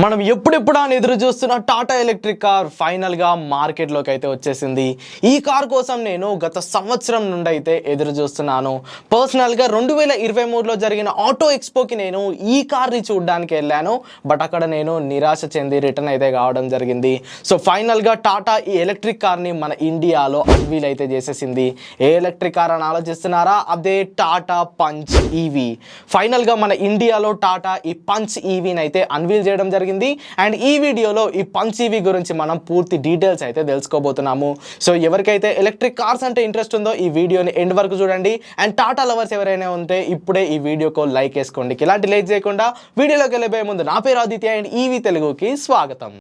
మనం ఎప్పుడెప్పుడు అని ఎదురు చూస్తున్న టాటా ఎలక్ట్రిక్ కార్ ఫైనల్గా మార్కెట్లోకి అయితే వచ్చేసింది. ఈ కార్ కోసం నేను గత సంవత్సరం నుండి అయితే ఎదురు చూస్తున్నాను. పర్సనల్గా 2023లో జరిగిన ఆటో ఎక్స్పోకి నేను ఈ కార్ని చూడడానికి వెళ్ళాను. బట్ అక్కడ నేను నిరాశ చెంది రిటర్న్ అయితే కావడం జరిగింది. సో ఫైనల్గా టాటా ఈ ఎలక్ట్రిక్ కార్ని మన ఇండియాలో అన్వీల్ అయితే చేసేసింది. ఏ ఎలక్ట్రిక్ కార్ అని ఆలోచిస్తున్నారా? అదే టాటా పంచ్ ఈవీ. ఫైనల్గా మన ఇండియాలో టాటా ఈ పంచ్ ఈవీని అయితే అన్వీల్ చేయడం జరిగింది. అండ్ ఈ వీడియోలో ఈ పంచ్ ఈవీ గురించి మనం పూర్తి డీటెయిల్స్ అయితే తెలుసుకోబోతున్నాము. సో ఎవరికైతే ఎలక్ట్రిక్ కార్స్ అంటే ఇంట్రెస్ట్ ఉందో ఈ వీడియోని ఎండ్ వరకు చూడండి. అండ్ టాటా లవర్స్ ఎవరైనా ఉంటే ఇప్పుడే ఈ వీడియోకు లైక్ వేసుకోండి. ఇలాంటి లేట్ చేయకుండా వీడియోలోకి వెళ్ళబోయే ముందు నా పేరు ఆదిత్య అండ్ ఈవీ తెలుగుకి స్వాగతం.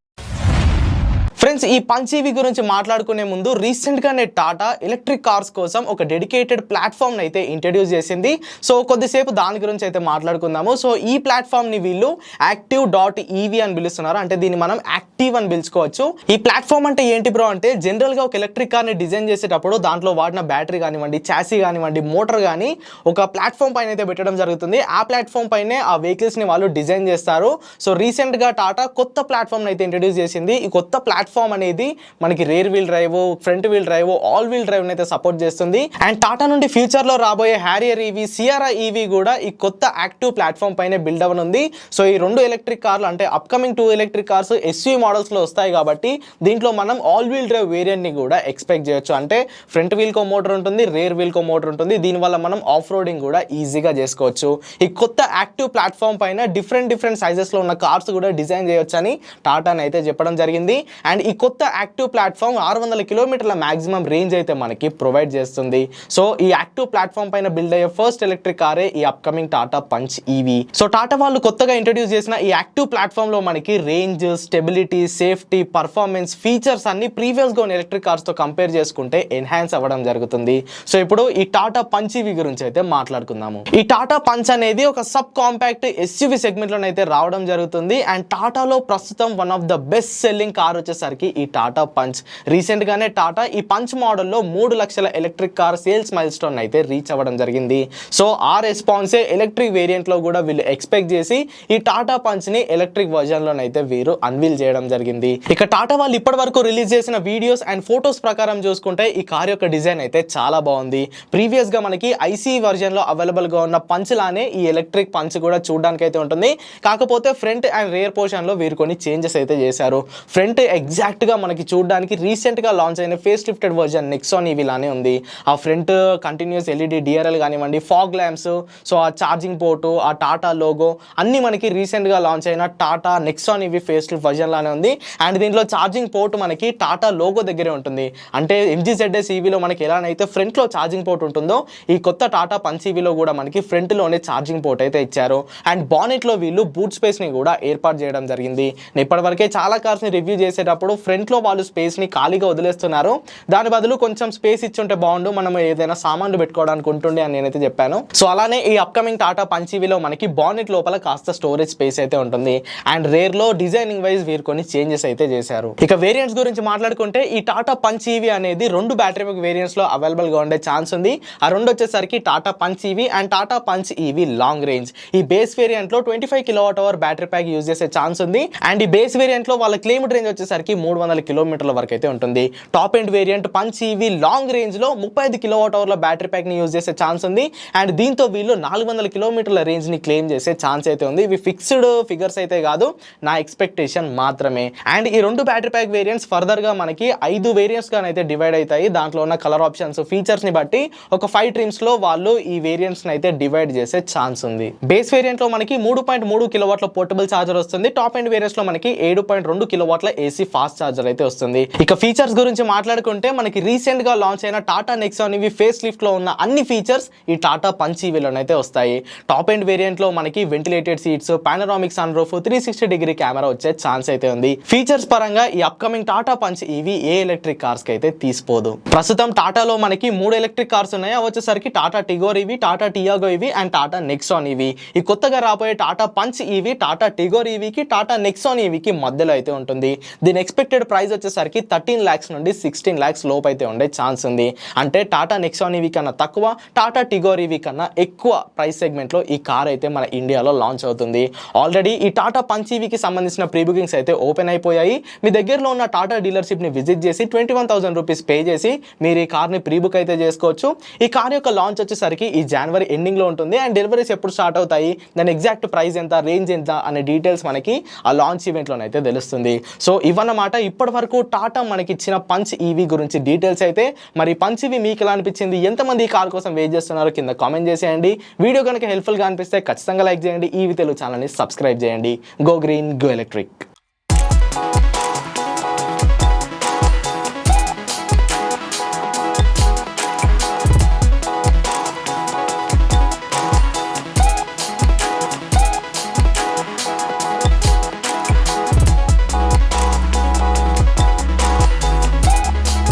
ఫ్రెండ్స్, ఈ పంచ్ ఈవీ గురించి మాట్లాడుకునే ముందు రీసెంట్గానే టాటా ఎలక్ట్రిక్ కార్స్ కోసం ఒక డెడికేటెడ్ ప్లాట్ఫామ్ని అయితే ఇంట్రడ్యూస్ చేసింది. సో కొద్దిసేపు దాని గురించి అయితే మాట్లాడుకుందాము. సో ఈ ప్లాట్ఫామ్ని వీళ్ళు యాక్టివ్.ఈవీ అని పిలుస్తున్నారు. అంటే దీన్ని మనం యాక్టివ్ అని పిలుచుకోవచ్చు. ఈ ప్లాట్ఫామ్ అంటే ఏంటి బ్రో అంటే, జనరల్గా ఒక ఎలక్ట్రిక్ కార్ని డిజైన్ చేసేటప్పుడు దాంట్లో వాడిన బ్యాటరీ కానివ్వండి, చాసీ కానివ్వండి, మోటార్ కానీ ఒక ప్లాట్ఫామ్ పైన అయితే పెట్టడం జరుగుతుంది. ఆ ప్లాట్ఫామ్ పైనే ఆ వెహికల్స్ని వాళ్ళు డిజైన్ చేస్తారు. సో రీసెంట్గా టాటా కొత్త ప్లాట్ఫామ్ని అయితే ఇంట్రడ్యూస్ చేసింది. ఈ కొత్త ప్లాట్ఫామ్ అనేది మనకి rear wheel drive, front wheel drive, all wheel drive అయితే సపోర్ట్ చేస్తుంది. అండ్ టాటా నుండి ఫ్యూచర్ లో రాబోయే హ్యారియర్ ఈవీ, సియారా ఈవీ కూడా ఈ కొత్త యాక్టివ్ ప్లాట్ఫామ్ పైన బిల్డ్ అవ్వనుంది. సో ఈ రెండు ఎలక్ట్రిక్ కార్లు అంటే upcoming 2 electric cars SUV models లో వస్తాయి కాబట్టి దీంట్లో మనం ఆల్ వీల్ డ్రైవ్ వేరియంట్ ని కూడా ఎక్స్పెక్ట్ చేయొచ్చు. అంటే ఫ్రంట్ వీల్ కో మోటార్ ఉంటుంది, రేర్ వీల్ కో మోటార్ ఉంటుంది. దీనివల్ల మనం ఆఫ్ రోడింగ్ కూడా ఈజీగా చేసుకోవచ్చు. ఈ కొత్త యాక్టివ్ ప్లాట్ఫామ్ పైన డిఫరెంట్ సైజెస్ లో ఉన్న కార్స్ కూడా డిజైన్ చేయొచ్చు అని టాటా అయితే చెప్పడం జరిగింది. అండ్ ఈ కొత్త యాక్టివ్ ప్లాట్ఫామ్ 600 కిలోమీటర్ల మాక్సిమం రేంజ్ అయితే మనకి ప్రొవైడ్ చేస్తుంది. సో ఈ యాక్టివ్ ప్లాట్ఫామ్ పైన బిల్డ్ అయ్యే ఫస్ట్ ఎలక్ట్రిక్ కారే ఈ upcoming Tata Punch EV. So Tata వాళ్ళు కొత్తగా ఇంట్రడ్యూస్ చేసిన ఈ యాక్టివ్ ప్లాట్ఫామ్ లో మనకి range, stability, safety, performance, features అన్ని ప్రీవియస్ గా ఉన్న ఎలక్ట్రిక్ కార్స్ తో కంపేర్ చేసుకుంటే ఎన్హాన్స్ అవ్వడం జరుగుతుంది. సో ఇప్పుడు ఈ టాటా పంచ్ ఈవీ గురించి అయితే మాట్లాడుకుందాము. ఈ టాటా పంచ్ అనేది ఒక సబ్ కాంపాక్ట్ ఎస్యూవీ సెగ్మెంట్ లోనైతే రావడం జరుగుతుంది. అండ్ టాటాలో ప్రస్తుతం one of the best selling car వచ్చేసరికి ఈ టాటా పంచ్. రీసెంట్ గానే టాటా ఈ పంచ్ మోడల్లో 3 లక్షల electric car sales mile stone అయితే రీచ్ అవ్వడం జరిగింది. సో ఆ రెస్పాన్సే ఎలక్ట్రిక్ వేరియంట్ లో కూడా వీళ్ళు ఎక్స్పెక్ట్ చేసి ఈ టాటా పంచ్ ని ఎలక్ట్రిక్ వర్జన్ లోనైతే వీరు అన్వీల్ చేయడం జరిగింది. ఇక టాటా వాళ్ళు ఇప్పటి వరకు రిలీజ్ చేసిన వీడియోస్ అండ్ ఫోటోస్ ప్రకారం చూసుకుంటే ఈ కార్ యొక్క డిజైన్ అయితే చాలా బాగుంది. ప్రీవియస్ గా మనకి ఐసీ వర్జన్ లో అవైలబుల్ గా ఉన్న పంచ్ లానే ఈ ఎలక్ట్రిక్ పంచ్ కూడా చూడడానికి అయితే ఉంటుంది. కాకపోతే ఫ్రంట్ అండ్ రేర్ పోర్షన్ లో వీరు కొన్ని చేంజెస్ అయితే చేశారు. ఫ్రంట్ ఎగ్జాక్ట్ గా మనకి చూడడానికి రీసెంట్ గా లాంచ్ అయిన face lifted version Nexon EV లానే ఉంది. ఆ ఫ్రంట్ కంటిన్యూస్ ఎల్ఈడి డిఆర్ఎల్ కానివ్వండి, ఫాగ్ ల్యాంప్స్, సో ఆ ఛార్జింగ్ పోర్టు, ఆ టాటా లోగో అన్ని మనకి రీసెంట్ గా లాంచ్ అయిన Tata Nexon EV face lift version లానే ఉంది. అండ్ దీంట్లో ఛార్జింగ్ పోర్ట్ మనకి టాటా లోగో దగ్గరే ఉంటుంది. అంటే MG-ZS ఈవీలో మనకి ఎలానైతే ఫ్రంట్ లో ఛార్జింగ్ పోర్ట్ ఉంటుందో ఈ కొత్త టాటా పంచ్ ఈవీలో కూడా మనకి ఫ్రంట్ లోనే ఛార్జింగ్ పోర్ట్ అయితే ఇచ్చారు. అండ్ బానెట్ లో వీళ్ళు బూట్ స్పేస్ ని కూడా ఏర్పాటు చేయడం జరిగింది. ఇప్పటివరకే చాలా కార్స్ ని రివ్యూ చేసేటప్పుడు ఫ్రంట్ లో వాళ్ళు స్పేస్ ని ఖాళీగా వదిలేస్తున్నారు. దాని బదులు కొంచెం స్పేస్ ఇచ్చుంటే బాగుండు, మనం ఏదైనా సామాన్లు పెట్టుకోవడానికి ఉంటుండే అని నేనైతే చెప్పాను. సో అలానే ఈ అప్కమింగ్ టాటా పంచ్ ఈవీలో మనకి బానెట్ లోపల కాస్త స్టోరేజ్ స్పేస్ అయితే ఉంటుంది. అండ్ రేర్ లో డిజైనింగ్ వైజ్ వీరు కొన్ని చేంజెస్ అయితే చేశారు. ఇక వేరియంట్స్ గురించి మాట్లాడుకుంటే ఈ టాటా పంచ్ ఈవీ అనేది 2 బ్యాటరీ వేరియంట్స్ లో అవైలబుల్ గా ఉండే ఛాన్స్ ఉంది. ఆ 2 వచ్చేసరికి Tata Punch EV and Tata Punch EV long range. ఈ బేస్ వేరియంట్ లో 25 kWh బ్యాటరీ ప్యాక్ యూజ్ చేసే ఛాన్స్ ఉంది. అండ్ ఈ బేస్ వేరియంట్ లో వాళ్ళ క్లెయిమ్డ్ రేంజ్ వచ్చేసరికి 300 కిలోమీటర్ల వరకు అయితే ఉంటుంది. Top end variant punch EV long range లో 35 kWh బ్యాటరీ ప్యాక్ ని యూజ్ చేసే ఛాన్స్ ఉంది. అండ్ దీంతో వీళ్ళు 400 కిలోమీటర్ల రేంజ్ ని క్లెయిమ్ చేసే ఛాన్స్ అయితే ఉంది. ఇవి ఫిక్స్డ్ ఫిగర్స్ అయితే కాదు, నా ఎక్స్పెక్టేషన్ మాత్రమే. అండ్ ఈ 2 బ్యాటరీ ప్యాక్ వేరియంట్స్ ఫర్దర్ గా మనకి 5 వేరియంట్స్ గా అయితే డివైడ్ అవుతాయి. దాంట్లో ఉన్న కలర్ ఆప్షన్స్, ఫీచర్స్ ని బట్టి ఒక 5 ట్రిమ్స్ లో వాళ్ళు ఈ వేరియంట్స్ అయితే డివైడ్ చేసే ఛాన్స్ ఉంది. బేస్ వేరియంట్ లో మనకి 3.3 కిలోవాట్ల పోర్టబుల్ ఛార్జర్ వస్తుంది. టాప్ ఎండ్ వేరియంట్స్ లో మనకి 7.2 కిలోవాట్ల ఏసీ ఫాస్ట్ ఛార్జర్ అయితే వస్తుంది. ఇక ఫీచర్స్ గురించి మాట్లాడుకుంటే మనకి రీసెంట్ గా లాంచ్ అయిన Tata Nexon EV face lift లో ఉన్న అన్ని ఫీచర్స్ ఈ టాటా పంచ్ ఈవీలోనైతే వస్తాయి. టాప్ ఎండ్ వేరియంట్ లో మనకి ventilated seats, panoramic sunroof, 360 degree camera వచ్చే ఛాన్స్ అయితే ఉంది. ఫీచర్స్ పరంగా ఈ అప్కమింగ్ టాటా పంచ్ ఈవీ ఏ ఎలక్ట్రిక్ కార్స్ కి అయితే తీసిపోదు. ప్రస్తుతం టాటాలో మనకి 3 ఎలక్ట్రిక్ కార్స్ ఉన్నాయి. అవి వచ్చేసరికి Tata Tigor EV, Tata Tiago EV and Tata Nexon EV. ఈ కొత్తగా రాబోయే Tata Punch EV Tata Tigor ఈవీకి, టాటా నెక్సాన్ ఈవీకి మధ్యలో అయితే ఉంటుంది. దీని ఎక్స్పెక్టెడ్ ప్రైస్ వచ్చేసరికి 13 lakhs నుండి 16 lakhs లోపు అయితే ఉండే ఛాన్స్ ఉంది. అంటే టాటా నెక్సాన్ ఈవీ కన్నా తక్కువ, టాటా టిగోర్ ఈవీ కన్నా ఎక్కువ ప్రైస్ సెగ్మెంట్లో ఈ కార్ అయితే మన ఇండియాలో లాంచ్ అవుతుంది. ఆల్రెడీ ఈ టాటా పంచ్ ఈవీకి సంబంధించిన ప్రీ బుకింగ్స్ అయితే ఓపెన్ అయిపోయాయి. మీ దగ్గరలో ఉన్న టాటా డీలర్షిప్ని విజిట్ చేసి 21,000 రూపీస్ పే చేసి మీరు ఈ కార్ని ప్రీ బుక్ అయితే చేసుకోవచ్చు. ఈ కార్ యొక్క లాంచ్ వచ్చేసరికి ఈ జనవరి ఎండింగ్లో ఉంటుంది. అండ్ డెలివరీస్ ఎప్పుడు స్టార్ట్ అవుతాయి, దాని ఎగ్జాక్ట్ ప్రైస్ ఎంత, రేంజ్ ఎంత అనే డీటెయిల్స్ మనకి ఆ లాంచ్ ఈవెంట్లోనైతే తెలుస్తుంది. సో ఇవన్నమాట ఇప్పటి వరకు టాటా మనకి ఇచ్చిన పంచ్ ఈవీ గురించి డీటెయిల్స్ అయితే. మరి పంచ్ ఈవీ మీకు ఎలా అనిపించింది, ఎంతమంది ఈ కార్ కోసం వెయిట్ చేస్తున్నారో కింద కామెంట్ చేసేయండి. వీడియో కనుక హెల్ప్ఫుల్గా అనిపిస్తే ఖచ్చితంగా లైక్ చేయండి. ఈవీ తెలుగు ఛానల్ని సబ్స్క్రైబ్ చేయండి. Go green go electric.